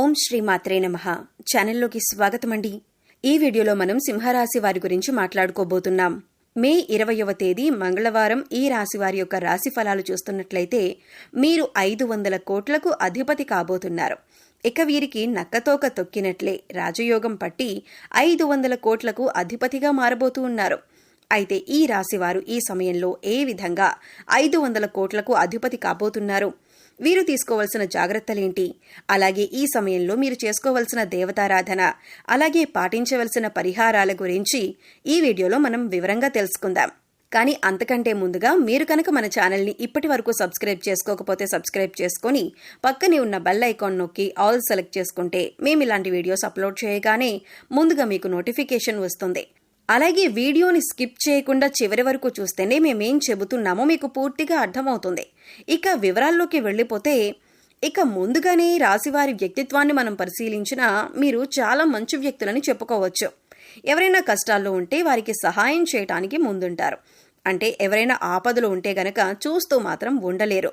ఓం శ్రీ మాత్రే నమః. ఛానల్లోకి స్వాగతమండి. ఈ వీడియోలో మనం సింహరాశి వారి గురించి మాట్లాడుకోబోతున్నాం. మే 20వ తేదీ మంగళవారం ఈ రాశి వారి యొక్క రాశి ఫలాలు చూస్తున్నట్లయితే మీరు 500 కోట్లకు అధిపతి కాబోతున్నారు. ఇక వీరికి నక్కతోక తొక్కినట్లే రాజయోగం పట్టి 500 కోట్లకు అధిపతిగా మారబోతూ ఉన్నారు. అయితే ఈ రాశివారు ఈ సమయంలో ఏ విధంగా 500 కోట్లకు అధిపతి కాబోతున్నారు, వీరు తీసుకోవలసిన జాగ్రత్తలేంటి, అలాగే ఈ సమయంలో మీరు చేసుకోవలసిన దేవతారాధన, అలాగే పాటించవలసిన పరిహారాల గురించి ఈ వీడియోలో మనం వివరంగా తెలుసుకుందాం. కానీ అంతకంటే ముందుగా మీరు కనుక మన ఛానల్ని ఇప్పటి వరకు సబ్స్క్రైబ్ చేసుకోకపోతే సబ్స్క్రైబ్ చేసుకుని పక్కనే ఉన్న బెల్ ఐకాన్ నొక్కి ఆల్ సెలెక్ట్ చేసుకుంటే మేము ఇలాంటి వీడియోస్ అప్లోడ్ చేయగానే ముందుగా మీకు నోటిఫికేషన్ వస్తుంది. అలాగే వీడియోని స్కిప్ చేయకుండా చివరి వరకు చూస్తేనే మేమేం చెబుతున్నామో మీకు పూర్తిగా అర్థమవుతుంది. ఇక వివరాల్లోకి వెళ్ళిపోతే, ఇక ముందుగానే రాశివారి వ్యక్తిత్వాన్ని మనం పరిశీలించినా మీరు చాలా మంచి వ్యక్తులని చెప్పుకోవచ్చు. ఎవరైనా కష్టాల్లో ఉంటే వారికి సహాయం చేయటానికి ముందుంటారు. అంటే ఎవరైనా ఆపదలో ఉంటే గనక చూస్తూ మాత్రం ఉండలేరు.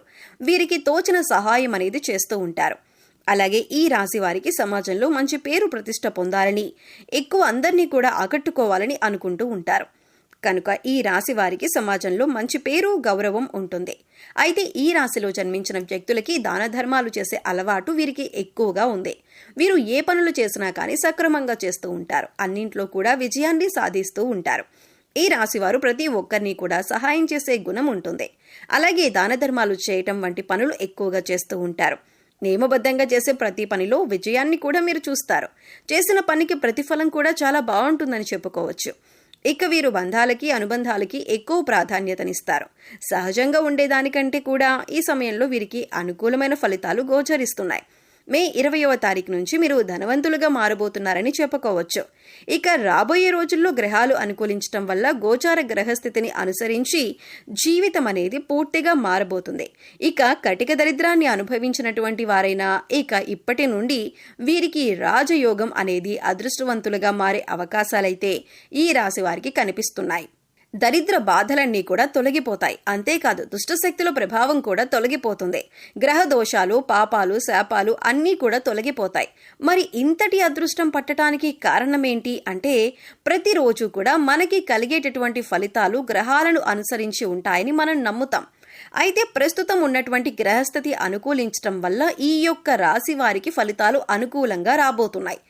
వీరికి తోచిన సహాయం అనేది చేస్తూ ఉంటారు. అలాగే ఈ రాశి వారికి సమాజంలో మంచి పేరు ప్రతిష్ట పొందాలని, ఎక్కువ అందరినీ కూడా ఆకట్టుకోవాలని అనుకుంటూ ఉంటారు. కనుక ఈ రాశి వారికి సమాజంలో మంచి పేరు, గౌరవం ఉంటుంది. అయితే ఈ రాశిలో జన్మించిన వ్యక్తులకి దాన ధర్మాలు చేసే అలవాటు వీరికి ఎక్కువగా ఉంది. వీరు ఏ పనులు చేసినా కానీ సక్రమంగా చేస్తూ ఉంటారు. అన్నింట్లో కూడా విజయాన్ని సాధిస్తూ ఉంటారు. ఈ రాశివారు ప్రతి ఒక్కరిని కూడా సహాయం చేసే గుణం ఉంటుంది. అలాగే దాన ధర్మాలు చేయటం వంటి పనులు ఎక్కువగా చేస్తూ ఉంటారు. నియమబద్ధంగా చేసే ప్రతి పనిలో విజయాన్ని కూడా మీరు చూస్తారు. చేసిన పనికి ప్రతిఫలం కూడా చాలా బాగుంటుందని చెప్పుకోవచ్చు. ఇక వీరు బంధాలకి, అనుబంధాలకి ఎక్కువ ప్రాధాన్యతనిస్తారు. సహజంగా ఉండేదానికంటే కూడా ఈ సమయంలో వీరికి అనుకూలమైన ఫలితాలు గోచరిస్తున్నాయి. మే 20వ తారీఖు నుంచి మీరు ధనవంతులుగా మారబోతున్నారని చెప్పుకోవచ్చు. ఇక రాబోయే రోజుల్లో గ్రహాలు అనుకూలించటం వల్ల గోచార గ్రహస్థితిని అనుసరించి జీవితం అనేది పూర్తిగా మారబోతుంది. ఇక కటిక దరిద్రాన్ని అనుభవించినటువంటి వారైనా ఇక ఇప్పటి నుండి వీరికి రాజయోగం అనేది అదృష్టవంతులుగా మారే అవకాశాలైతే ఈ రాశి వారికి కనిపిస్తున్నాయి. దరిద్ర బాధలన్నీ కూడా తొలగిపోతాయి. అంతేకాదు దుష్టశక్తుల ప్రభావం కూడా తొలగిపోతుంది. గ్రహ దోషాలు, పాపాలు, శాపాలు అన్నీ కూడా తొలగిపోతాయి. మరి ఇంతటి అదృష్టం పట్టడానికి కారణమేంటి అంటే, ప్రతిరోజు కూడా మనకి కలిగేటటువంటి ఫలితాలు గ్రహాలను అనుసరించి ఉంటాయని మనం నమ్ముతాం. అయితే ప్రస్తుతం ఉన్నటువంటి గ్రహస్థితి అనుకూలించటం వల్ల ఈ యొక్క రాశి వారికి ఫలితాలు అనుకూలంగా రాబోతున్నాయి.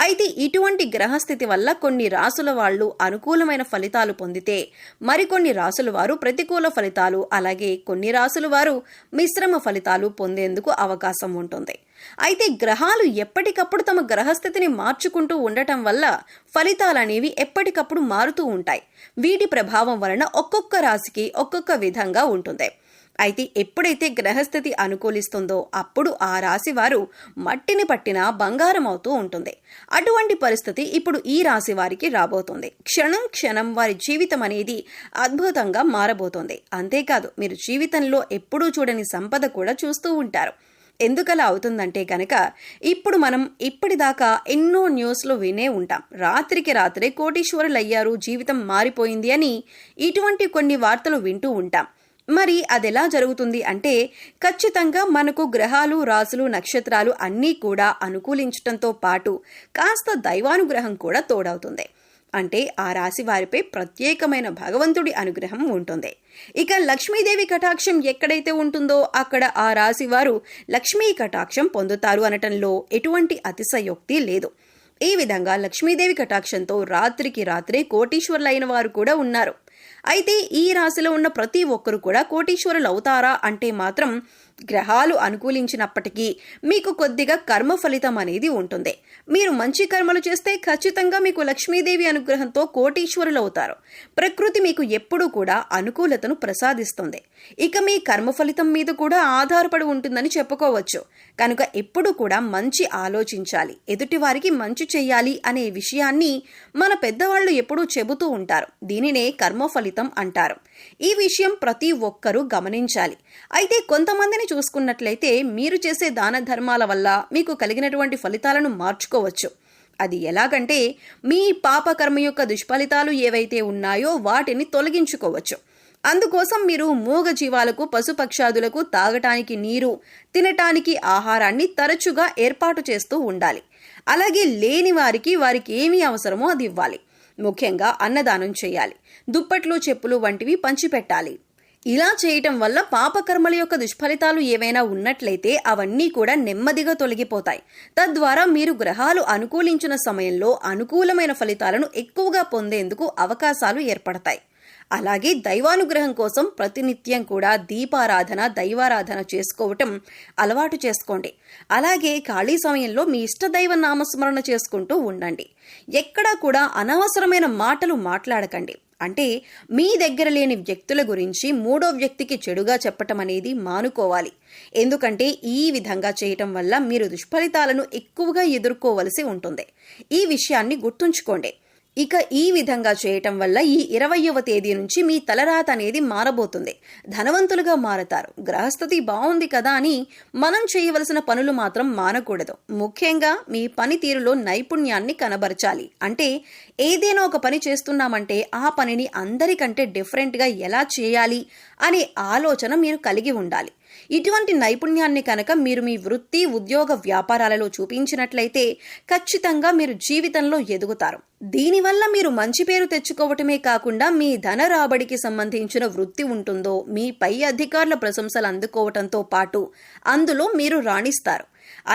అయితే ఇటువంటి గ్రహస్థితి వల్ల కొన్ని రాసుల వాళ్ళు అనుకూలమైన ఫలితాలు పొందితే, మరికొన్ని రాసుల వారు ప్రతికూల ఫలితాలు, అలాగే కొన్ని రాసుల వారు మిశ్రమ ఫలితాలు పొందేందుకు అవకాశం ఉంటుంది. అయితే గ్రహాలు ఎప్పటికప్పుడు తమ గ్రహస్థితిని మార్చుకుంటూ ఉండటం వల్ల ఫలితాలనేవి ఎప్పటికప్పుడు మారుతూ ఉంటాయి. వీటి ప్రభావం వలన ఒక్కొక్క రాశికి ఒక్కొక్క విధంగా ఉంటుంది. అయితే ఎప్పుడైతే గ్రహస్థితి అనుకూలిస్తుందో అప్పుడు ఆ రాశి వారు మట్టిని పట్టిన బంగారం అవుతూ ఉంటుంది. అటువంటి పరిస్థితి ఇప్పుడు ఈ రాశి వారికి రాబోతుంది. క్షణం క్షణం వారి జీవితం అనేది అద్భుతంగా మారబోతోంది. అంతేకాదు మీరు జీవితంలో ఎప్పుడూ చూడని సంపద కూడా చూస్తూ ఉంటారు. ఎందుకలా అవుతుందంటే కనుక, ఇప్పుడు మనం ఇప్పటిదాకా ఎన్నో న్యూస్లో వినే ఉంటాం. రాత్రికి రాత్రే కోటీశ్వరులయ్యారు, జీవితం మారిపోయింది అని ఇటువంటి కొన్ని వార్తలు వింటూ ఉంటాం. మరి అదెలా జరుగుతుంది అంటే, ఖచ్చితంగా మనకు గ్రహాలు, రాసులు, నక్షత్రాలు అన్నీ కూడా అనుకూలించటంతో పాటు కాస్త దైవానుగ్రహం కూడా తోడవుతుంది. అంటే ఆ రాశి వారిపై ప్రత్యేకమైన భగవంతుడి అనుగ్రహం ఉంటుంది. ఇక లక్ష్మీదేవి కటాక్షం ఎక్కడైతే ఉంటుందో అక్కడ ఆ రాశి వారు లక్ష్మీ కటాక్షం పొందుతారు అనటంలో ఎటువంటి అతిశయోక్తి లేదు. ఈ విధంగా లక్ష్మీదేవి కటాక్షంతో రాత్రికి రాత్రే కోటీశ్వరులైన వారు కూడా ఉన్నారు. అయితే ఈ రాశిలో ఉన్న ప్రతి ఒక్కరు కూడా కోటీశ్వరులు అవుతారా అంటే మాత్రం, గ్రహాలు అనుకూలించినప్పటికీ మీకు కొద్దిగా కర్మ ఫలితం అనేది ఉంటుంది. మీరు మంచి కర్మలు చేస్తే ఖచ్చితంగా మీకు లక్ష్మీదేవి అనుగ్రహంతో కోటీశ్వరులు అవుతారు. ప్రకృతి మీకు ఎప్పుడూ కూడా అనుకూలతను ప్రసాదిస్తుంది. ఇక మీ కర్మ ఫలితం మీద కూడా ఆధారపడి ఉంటుందని చెప్పుకోవచ్చు. కనుక ఎప్పుడు కూడా మంచి ఆలోచించాలి, ఎదుటి వారికి మంచి చెయ్యాలి అనే విషయాన్ని మన పెద్దవాళ్ళు ఎప్పుడూ చెబుతూ ఉంటారు. దీనినే కర్మ ఫలితం అంటారు. ఈ విషయం ప్రతి ఒక్కరూ గమనించాలి. అయితే కొంతమందిని చూసుకున్నట్లయితే మీరు చేసే దాన ధర్మాల వల్ల మీకు కలిగినటువంటి ఫలితాలను మార్చుకోవచ్చు. అది ఎలాగంటే, మీ పాపకర్మ యొక్క దుష్ఫలితాలు ఏవైతే ఉన్నాయో వాటిని తొలగించుకోవచ్చు. అందుకోసం మీరు మూగ జీవాలకు, పశుపక్షాదులకు తాగటానికి నీరు, తినటానికి ఆహారాన్ని తరచుగా ఏర్పాటు చేస్తూ ఉండాలి. అలాగే లేని వారికి ఏమి అవసరమో అది ఇవ్వాలి. ముఖ్యంగా అన్నదానం చేయాలి. దుప్పట్లు, చెప్పులు వంటివి పంచిపెట్టాలి. ఇలా చేయటం వల్ల పాపకర్మల యొక్క దుష్ఫలితాలు ఏవైనా ఉన్నట్లయితే అవన్నీ కూడా నెమ్మదిగా తొలగిపోతాయి. తద్వారా మీరు గ్రహాలు అనుకూలించిన సమయంలో అనుకూలమైన ఫలితాలను ఎక్కువగా పొందేందుకు అవకాశాలు ఏర్పడతాయి. అలాగే దైవానుగ్రహం కోసం ప్రతినిత్యం కూడా దీపారాధన, దైవారాధన చేసుకోవటం అలవాటు చేసుకోండి. అలాగే ఖాళీ సమయంలో మీ ఇష్టదైవ నామస్మరణ చేసుకుంటూ ఉండండి. ఎక్కడా కూడా అనవసరమైన మాటలు మాట్లాడకండి. అంటే మీ దగ్గర లేని వ్యక్తుల గురించి మూడో వ్యక్తికి చెడుగా చెప్పటం అనేది మానుకోవాలి. ఎందుకంటే ఈ విధంగా చేయటం వల్ల మీరు దుష్ఫలితాలను ఎక్కువగా ఎదుర్కోవలసి ఉంటుంది. ఈ విషయాన్ని గుర్తుంచుకోండి. ఇక ఈ విధంగా చేయటం వల్ల ఈ 20వ తేదీ నుంచి మీ తలరాత అనేది మారబోతుంది. ధనవంతులుగా మారతారు. గ్రహస్థితి బాగుంది కదా అని మనం చేయవలసిన పనులు మాత్రం మానకూడదు. ముఖ్యంగా మీ పనితీరులో నైపుణ్యాన్ని కనబరచాలి. అంటే ఏదైనా ఒక పని చేస్తున్నామంటే ఆ పనిని అందరికంటే డిఫరెంట్గా ఎలా చేయాలి అనే ఆలోచన మీరు కలిగి ఉండాలి. ఇటువంటి నైపుణ్యాన్ని కనుక మీరు మీ వృత్తి, ఉద్యోగ, వ్యాపారాలలో చూపించినట్లయితే ఖచ్చితంగా మీరు జీవితంలో ఎదుగుతారు. దీనివల్ల మీరు మంచి పేరు తెచ్చుకోవటమే కాకుండా మీ ధన రాబడికి సంబంధించిన వృత్తి ఉంటుందో మీ పై అధికారుల ప్రశంసలు అందుకోవటంతో పాటు అందులో మీరు రాణిస్తారు.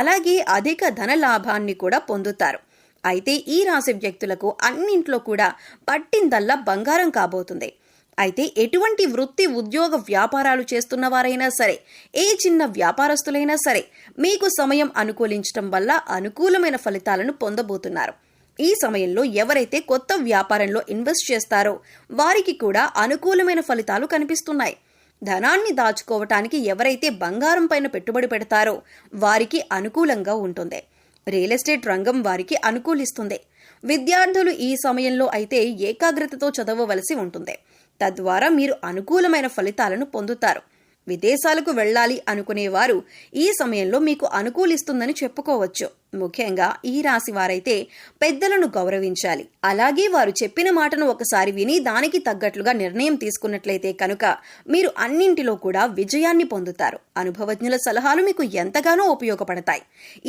అలాగే అధిక ధన లాభాన్ని కూడా పొందుతారు. అయితే ఈ రాశి వ్యక్తులకు అన్నింట్లో కూడా పట్టిందల్లా బంగారం కాబోతుంది. అయితే ఎటువంటి వృత్తి, ఉద్యోగ, వ్యాపారాలు చేస్తున్న వారైనా సరే, ఏ చిన్న వ్యాపారస్తులైనా సరే మీకు సమయం అనుకూలించడం వల్ల అనుకూలమైన ఫలితాలను పొందబోతున్నారు. ఈ సమయంలో ఎవరైతే కొత్త వ్యాపారంలో ఇన్వెస్ట్ చేస్తారో వారికి కూడా అనుకూలమైన ఫలితాలు కనిపిస్తున్నాయి. ధనాన్ని దాచుకోవటానికి ఎవరైతే బంగారం పైన పెట్టుబడి పెడతారో వారికి అనుకూలంగా ఉంటుంది. రియల్ ఎస్టేట్ రంగం వారికి అనుకూలిస్తుంది. విద్యార్థులు ఈ సమయంలో అయితే ఏకాగ్రతతో చదవవలసి ఉంటుంది. తద్వారా మీరు అనుకూలమైన ఫలితాలను పొందుతారు. విదేశాలకు వెళ్ళాలి అనుకునేవారు ఈ సమయంలో మీకు అనుకూలిస్తుందని చెప్పుకోవచ్చు. ముఖ్యంగా ఈ రాశి వారైతే పెద్దలను గౌరవించాలి. అలాగే వారు చెప్పిన మాటను ఒకసారి విని దానికి తగ్గట్లుగా నిర్ణయం తీసుకున్నట్లయితే కనుక మీరు అన్నింటిలో కూడా విజయాన్ని పొందుతారు. అనుభవజ్ఞుల సలహాలు మీకు ఎంతగానో ఉపయోగపడతాయి.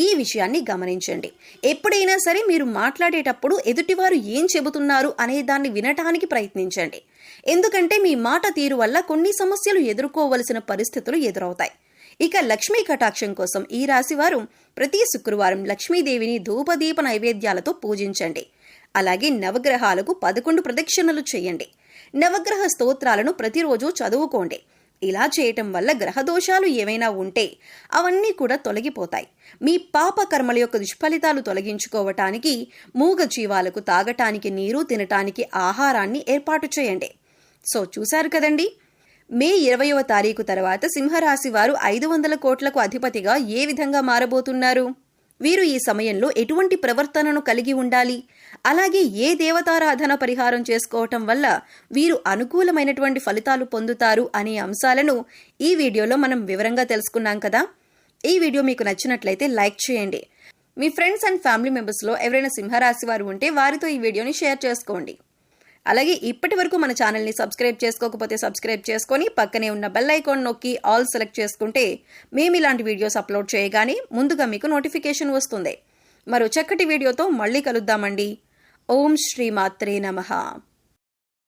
ఈ విషయాన్ని గమనించండి. ఎప్పుడైనా సరే మీరు మాట్లాడేటప్పుడు ఎదుటివారు ఏం చెబుతున్నారు అనే దాన్ని వినటానికి ప్రయత్నించండి. ఎందుకంటే మీ మాట తీరు వల్ల కొన్ని సమస్యలు ఎదుర్కోవలసిన పరిస్థితులు ఎదురవుతాయి. ఇక లక్ష్మీ కటాక్షం కోసం ఈ రాశి వారు ప్రతి శుక్రవారం లక్ష్మీదేవిని ధూపదీప నైవేద్యాలతో పూజించండి. అలాగే నవగ్రహాలకు 11 ప్రదక్షిణలు చేయండి. నవగ్రహ స్తోత్రాలను ప్రతిరోజు చదువుకోండి. ఇలా చేయటం వల్ల గ్రహదోషాలు ఏమైనా ఉంటే అవన్నీ కూడా తొలగిపోతాయి. మీ పాప కర్మల యొక్క దుష్ఫలితాలు తొలగించుకోవటానికి మూగ జీవాలకు తాగటానికి నీరు, తినటానికి ఆహారాన్ని ఏర్పాటు చేయండి. సో చూశారు కదండి, మే 20వ తారీఖు తర్వాత సింహరాశి వారు 500 కోట్లకు అధిపతిగా ఏ విధంగా మారబోతున్నారు? వీరు ఈ సమయంలో ఎటువంటి ప్రవర్తనను కలిగి ఉండాలి? అలాగే ఏ దేవతారాధన పరిహారం చేసుకోవటం వల్ల వీరు అనుకూలమైనటువంటి ఫలితాలు పొందుతారు అనే అంశాలను ఈ వీడియోలో మనం వివరంగా తెలుసుకున్నాం కదా. ఈ వీడియో మీకు నచ్చినట్లయితే లైక్ చేయండి. మీ ఫ్రెండ్స్ అండ్ ఫ్యామిలీ మెంబర్స్లో ఎవరైనా సింహరాశి వారు ఉంటే వారితో ఈ వీడియోని షేర్ చేసుకోండి. అలాగే ఇప్పటి వరకు మన ఛానల్ని సబ్స్క్రైబ్ చేసుకోకపోతే సబ్స్క్రైబ్ చేసుకొని పక్కనే ఉన్న బెల్ ఐకాన్ నొక్కి ఆల్ సెలెక్ట్ చేసుకుంటే మేము ఇలాంటి వీడియోస్ అప్లోడ్ చేయగానే ముందుగా మీకు నోటిఫికేషన్ వస్తుంది. మరో చక్కటి వీడియోతో మళ్ళీ కలుద్దామండి. ఓం శ్రీ మాత్రే నమః.